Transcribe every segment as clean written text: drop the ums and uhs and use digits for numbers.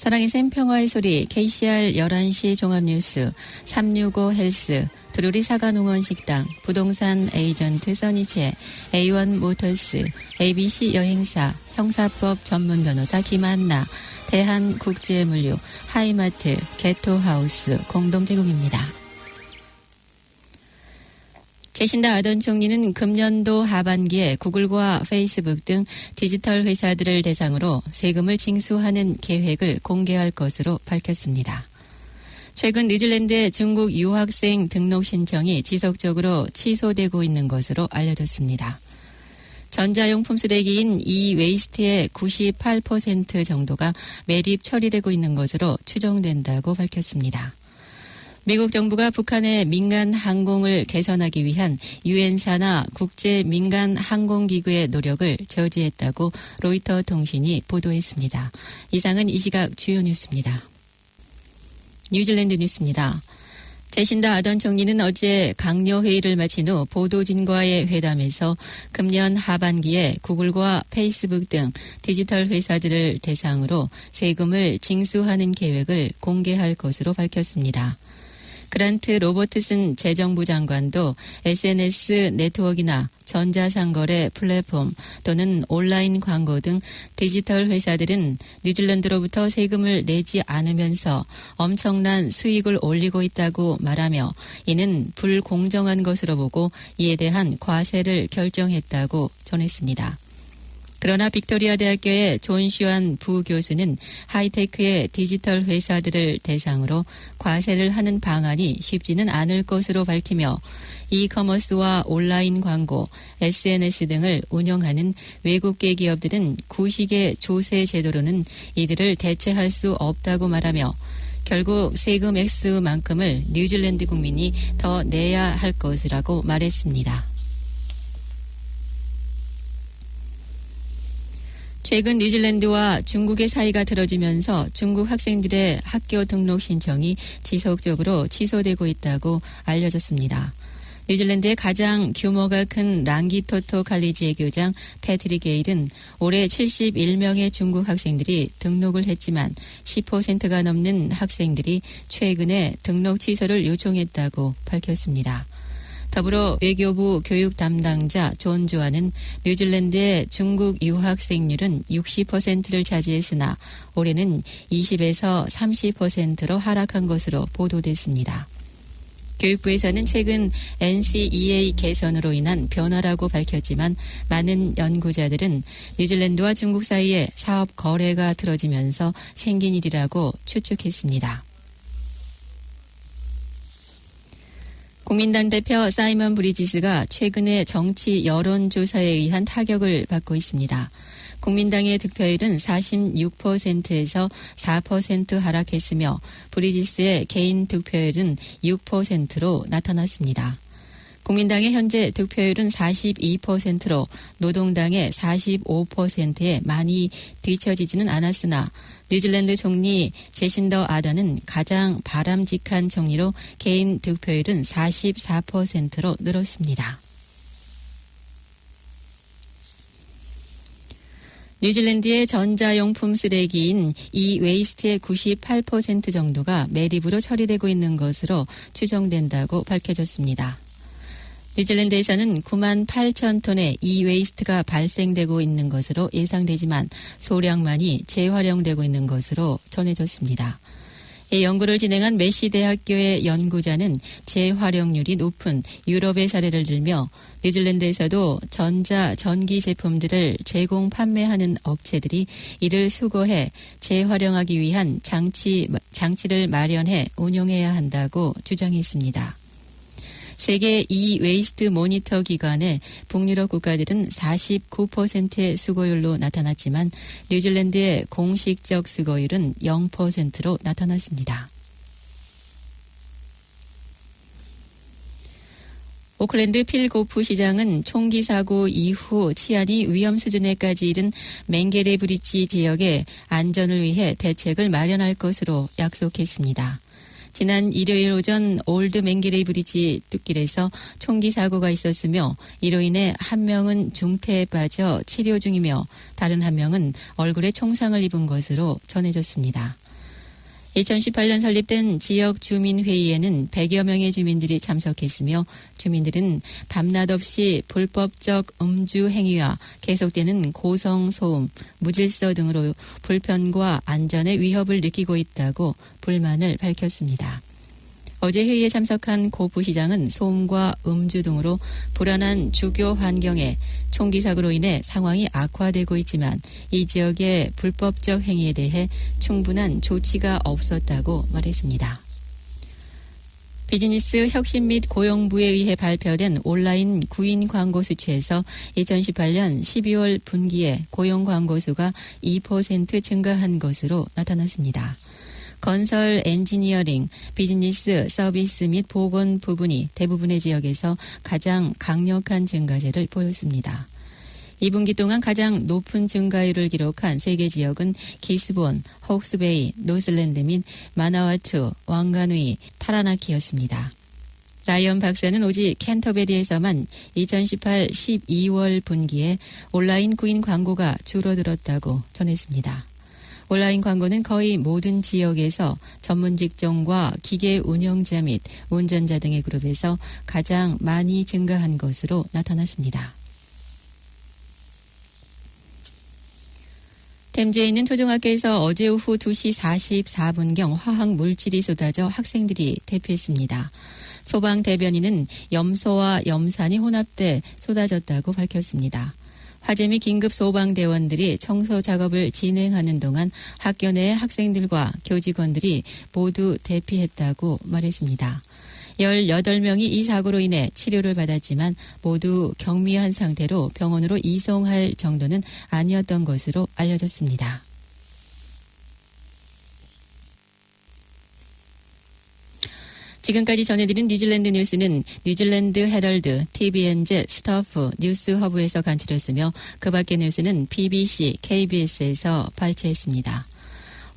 사랑의 샘 평화의 소리 KCR 11시 종합뉴스 365 헬스 드루리 사과농원식당 부동산 에이전트 써니체 A1 모터스 ABC 여행사 형사법 전문 변호사 김한나 대한국제물류 하이마트 게토하우스 공동 제공입니다. 제신다 아던 총리는 금년도 하반기에 구글과 페이스북 등 디지털 회사들을 대상으로 세금을 징수하는 계획을 공개할 것으로 밝혔습니다. 최근 뉴질랜드의 중국 유학생 등록 신청이 지속적으로 취소되고 있는 것으로 알려졌습니다. 전자용품 쓰레기인 이웨이스트의 98% 정도가 매립 처리되고 있는 것으로 추정된다고 밝혔습니다. 미국 정부가 북한의 민간 항공을 개선하기 위한 유엔사나 국제 민간 항공기구의 노력을 저지했다고 로이터 통신이 보도했습니다. 이상은 이 시각 주요 뉴스입니다. 뉴질랜드 뉴스입니다. 제신다 아던 총리는 어제 강요 회의를 마친 후 보도진과의 회담에서 금년 하반기에 구글과 페이스북 등 디지털 회사들을 대상으로 세금을 징수하는 계획을 공개할 것으로 밝혔습니다. 그란트 로버트슨 재정부 장관도 SNS 네트워크나 전자상거래 플랫폼 또는 온라인 광고 등 디지털 회사들은 뉴질랜드로부터 세금을 내지 않으면서 엄청난 수익을 올리고 있다고 말하며 이는 불공정한 것으로 보고 이에 대한 과세를 결정했다고 전했습니다. 그러나 빅토리아 대학교의 존 시완 부교수는 하이테크의 디지털 회사들을 대상으로 과세를 하는 방안이 쉽지는 않을 것으로 밝히며 이커머스와 온라인 광고, SNS 등을 운영하는 외국계 기업들은 구식의 조세 제도로는 이들을 대체할 수 없다고 말하며 결국 세금 액수만큼을 뉴질랜드 국민이 더 내야 할 것이라고 말했습니다. 최근 뉴질랜드와 중국의 사이가 틀어지면서 중국 학생들의 학교 등록 신청이 지속적으로 취소되고 있다고 알려졌습니다. 뉴질랜드의 가장 규모가 큰 랑기토토 칼리지의 교장 패트릭 게일은 올해 71명의 중국 학생들이 등록을 했지만 10%가 넘는 학생들이 최근에 등록 취소를 요청했다고 밝혔습니다. 더불어 외교부 교육 담당자 존 조아는 뉴질랜드의 중국 유학생률은 60%를 차지했으나 올해는 20에서 30%로 하락한 것으로 보도됐습니다. 교육부에서는 최근 NCEA 개선으로 인한 변화라고 밝혔지만 많은 연구자들은 뉴질랜드와 중국 사이에 사업 거래가 틀어지면서 생긴 일이라고 추측했습니다. 국민당 대표 사이먼 브리지스가 최근의 정치 여론조사에 의한 타격을 받고 있습니다. 국민당의 득표율은 46%에서 4% 하락했으며 브리지스의 개인 득표율은 6%로 나타났습니다. 국민당의 현재 득표율은 42%로 노동당의 45%에 많이 뒤처지지는 않았으나 뉴질랜드 총리 제신더 아던은 가장 바람직한 총리로 개인 득표율은 44%로 늘었습니다. 뉴질랜드의 전자용품 쓰레기인 이웨이스트의 98% 정도가 매립으로 처리되고 있는 것으로 추정된다고 밝혀졌습니다. 뉴질랜드에서는 9만 8천 톤의 이웨이스트가 발생되고 있는 것으로 예상되지만 소량만이 재활용되고 있는 것으로 전해졌습니다. 이 연구를 진행한 메시 대학교의 연구자는 재활용률이 높은 유럽의 사례를 들며 뉴질랜드에서도 전기 제품들을 제공 판매하는 업체들이 이를 수거해 재활용하기 위한 장치를 마련해 운영해야 한다고 주장했습니다. 세계 이웨이스트 모니터 기관의 북유럽 국가들은 49%의 수거율로 나타났지만 뉴질랜드의 공식적 수거율은 0%로 나타났습니다. 오클랜드 필고프 시장은 총기 사고 이후 치안이 위험 수준에까지 이른 맹게레 브릿지 지역의 안전을 위해 대책을 마련할 것으로 약속했습니다. 지난 일요일 오전 올드 맹게레이 브리지 뚝길에서 총기 사고가 있었으며 이로 인해 한 명은 중태에 빠져 치료 중이며 다른 한 명은 얼굴에 총상을 입은 것으로 전해졌습니다. 2018년 설립된 지역 주민회의에는 100여 명의 주민들이 참석했으며 주민들은 밤낮 없이 불법적 음주 행위와 계속되는 고성 소음, 무질서 등으로 불편과 안전에 위협을 느끼고 있다고 불만을 밝혔습니다. 어제 회의에 참석한 고 부시장은 소음과 음주 등으로 불안한 주교 환경에 총기 사고로 인해 상황이 악화되고 있지만 이 지역의 불법적 행위에 대해 충분한 조치가 없었다고 말했습니다. 비즈니스 혁신 및 고용부에 의해 발표된 온라인 구인 광고 수치에서 2018년 12월 분기에 고용 광고 수가 2% 증가한 것으로 나타났습니다. 건설, 엔지니어링, 비즈니스, 서비스 및 보건 부분이 대부분의 지역에서 가장 강력한 증가세를 보였습니다. 2분기 동안 가장 높은 증가율을 기록한 세 개 지역은 기스본, 호크스베이, 노슬랜드 및 마나와투, 왕가누이, 타라나키였습니다. 라이언 박사는 오직 캔터베리에서만 2018 12월 분기에 온라인 구인 광고가 줄어들었다고 전했습니다. 온라인 광고는 거의 모든 지역에서 전문 직종과 기계 운영자 및 운전자 등의 그룹에서 가장 많이 증가한 것으로 나타났습니다. 댐지에 있는 초등학교에서 어제 오후 2시 44분경 화학 물질이 쏟아져 학생들이 대피했습니다. 소방 대변인은 염소와 염산이 혼합돼 쏟아졌다고 밝혔습니다. 화재 및 긴급 소방대원들이 청소 작업을 진행하는 동안 학교 내 학생들과 교직원들이 모두 대피했다고 말했습니다. 18명이 이 사고로 인해 치료를 받았지만 모두 경미한 상태로 병원으로 이송할 정도는 아니었던 것으로 알려졌습니다. 지금까지 전해드린 뉴질랜드 뉴스는 뉴질랜드 헤럴드, TVNZ, 스타프, 뉴스허브에서 간추렸으며 그 밖의 뉴스는 BBC, KBS에서 발췌했습니다.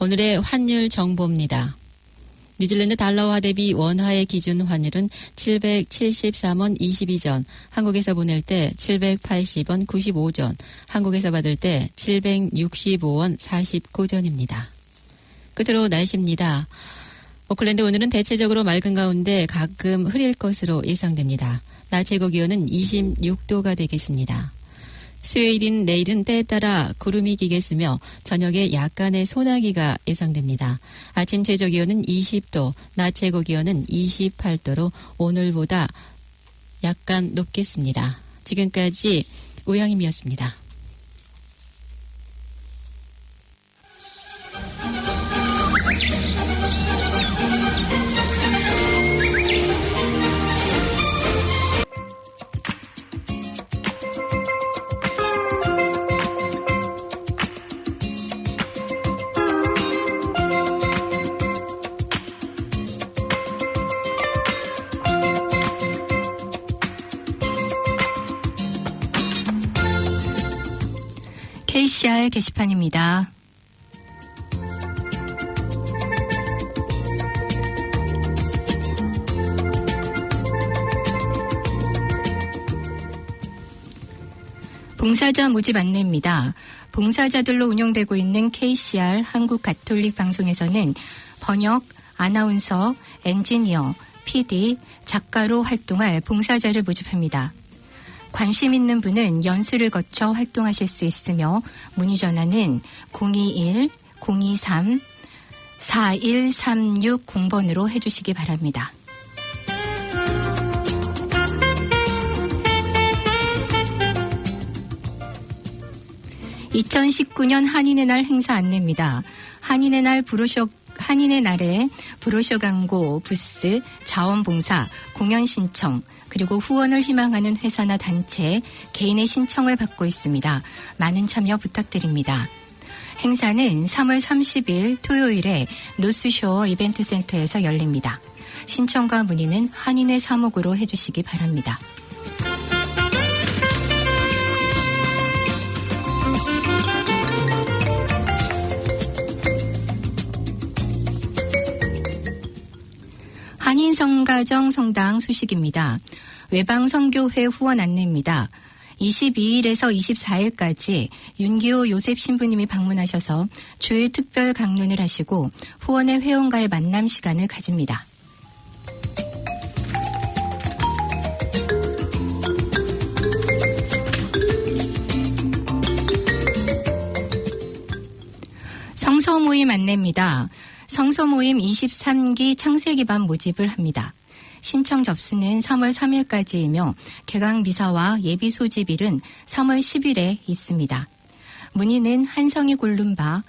오늘의 환율 정보입니다. 뉴질랜드 달러화 대비 원화의 기준 환율은 773원 22전, 한국에서 보낼 때 780원 95전, 한국에서 받을 때 765원 49전입니다. 끝으로 날씨입니다. 오클랜드 오늘은 대체적으로 맑은 가운데 가끔 흐릴 것으로 예상됩니다. 낮 최고 기온은 26도가 되겠습니다. 수요일인 내일은 때에 따라 구름이 끼겠으며 저녁에 약간의 소나기가 예상됩니다. 아침 최저 기온은 20도, 낮 최고 기온은 28도로 오늘보다 약간 높겠습니다. 지금까지 우영임이었습니다. KCR 게시판입니다. 봉사자 모집 안내입니다. 봉사자들로 운영되고 있는 KCR 한국가톨릭방송에서는 번역, 아나운서, 엔지니어, PD, 작가로 활동할 봉사자를 모집합니다. 관심 있는 분은 연수를 거쳐 활동하실 수 있으며 문의 전화는 021-02-43-4136 해주시기 바랍니다. (2019년) 한인의 날 행사 안내입니다. 한인의 날에 브로셔 광고, 부스, 자원봉사, 공연 신청, 그리고 후원을 희망하는 회사나 단체, 개인의 신청을 받고 있습니다. 많은 참여 부탁드립니다. 행사는 3월 30일 토요일에 노스쇼어 이벤트센터에서 열립니다. 신청과 문의는 한인의 사목으로 해주시기 바랍니다. 한인성가정 성당 소식입니다. 외방선교회 후원 안내입니다. 22일에서 24일까지 윤기호 요셉 신부님이 방문하셔서 주일 특별 강론을 하시고 후원의 회원과의 만남 시간을 가집니다. 성서 모임 안내입니다. 성서 모임 23기 창세기반 모집을 합니다. 신청 접수는 3월 3일까지이며 개강 미사와 예비 소집일은 3월 10일에 있습니다. 문의는 한성이 골룸바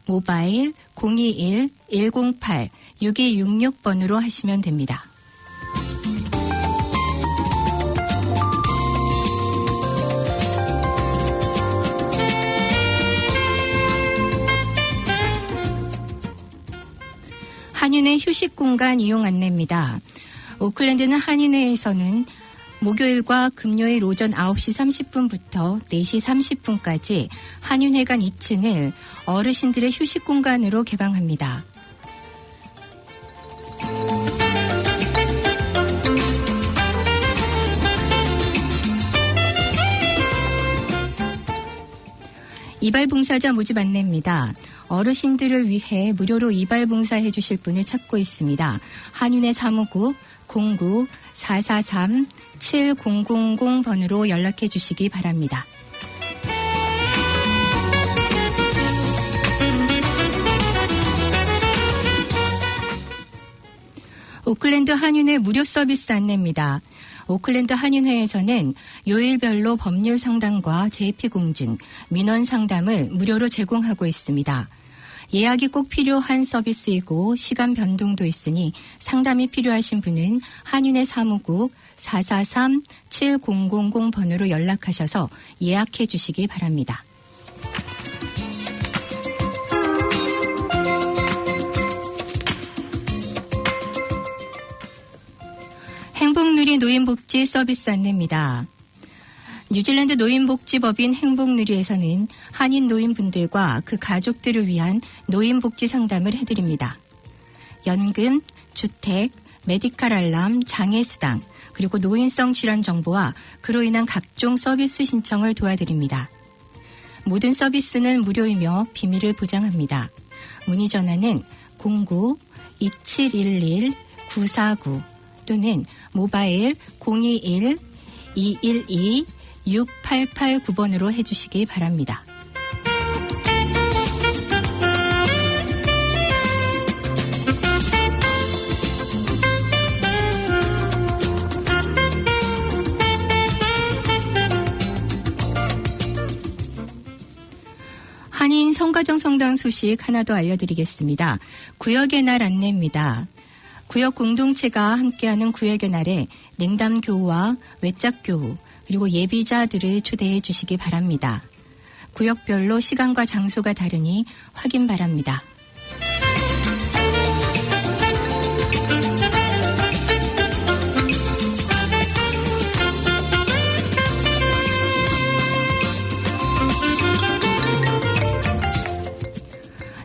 모바일 021-108-6266번으로 하시면 됩니다. 한윤회 휴식공간 이용 안내입니다. 오클랜드는 한윤회에서는 목요일과 금요일 오전 9시 30분부터 4시 30분까지 한윤회관 2층을 어르신들의 휴식공간으로 개방합니다. 이발봉사자 모집 안내입니다. 어르신들을 위해 무료로 이발봉사해 주실 분을 찾고 있습니다. 한윤회 사무국 09-443-7000번으로 연락해 주시기 바랍니다. 오클랜드 한윤회 무료 서비스 안내입니다. 오클랜드 한윤회에서는 요일별로 법률 상담과 JP 공증, 민원 상담을 무료로 제공하고 있습니다. 예약이 꼭 필요한 서비스이고 시간 변동도 있으니 상담이 필요하신 분은 한윤회 사무국 443-7000번으로 연락하셔서 예약해 주시기 바랍니다. 행복누리 노인복지 서비스 안내입니다. 뉴질랜드 노인복지법인 행복누리에서는 한인 노인분들과 그 가족들을 위한 노인복지 상담을 해드립니다. 연금, 주택, 메디칼 알람, 장애수당, 그리고 노인성 질환 정보와 그로 인한 각종 서비스 신청을 도와드립니다. 모든 서비스는 무료이며 비밀을 보장합니다. 문의 전화는 09-2711-949 또는 모바일 021-212-6889번으로 해주시기 바랍니다. 한인 성가정 성당 소식 하나 더 알려드리겠습니다. 구역의 날 안내입니다. 구역 공동체가 함께하는 구역의 날에 냉담 교우와 외짝 교우 그리고 예비자들을 초대해 주시기 바랍니다. 구역별로 시간과 장소가 다르니 확인 바랍니다.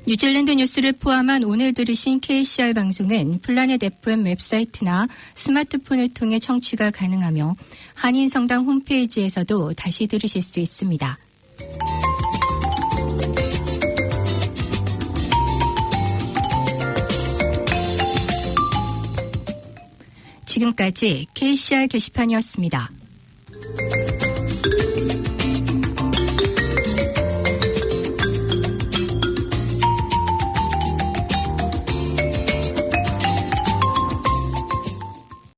뉴질랜드 뉴스를 포함한 오늘 들으신 KCR 방송은 플라넷 FM 웹사이트나 스마트폰을 통해 청취가 가능하며 한인성당 홈페이지에서도 다시 들으실 수 있습니다. 지금까지 KCR 게시판이었습니다.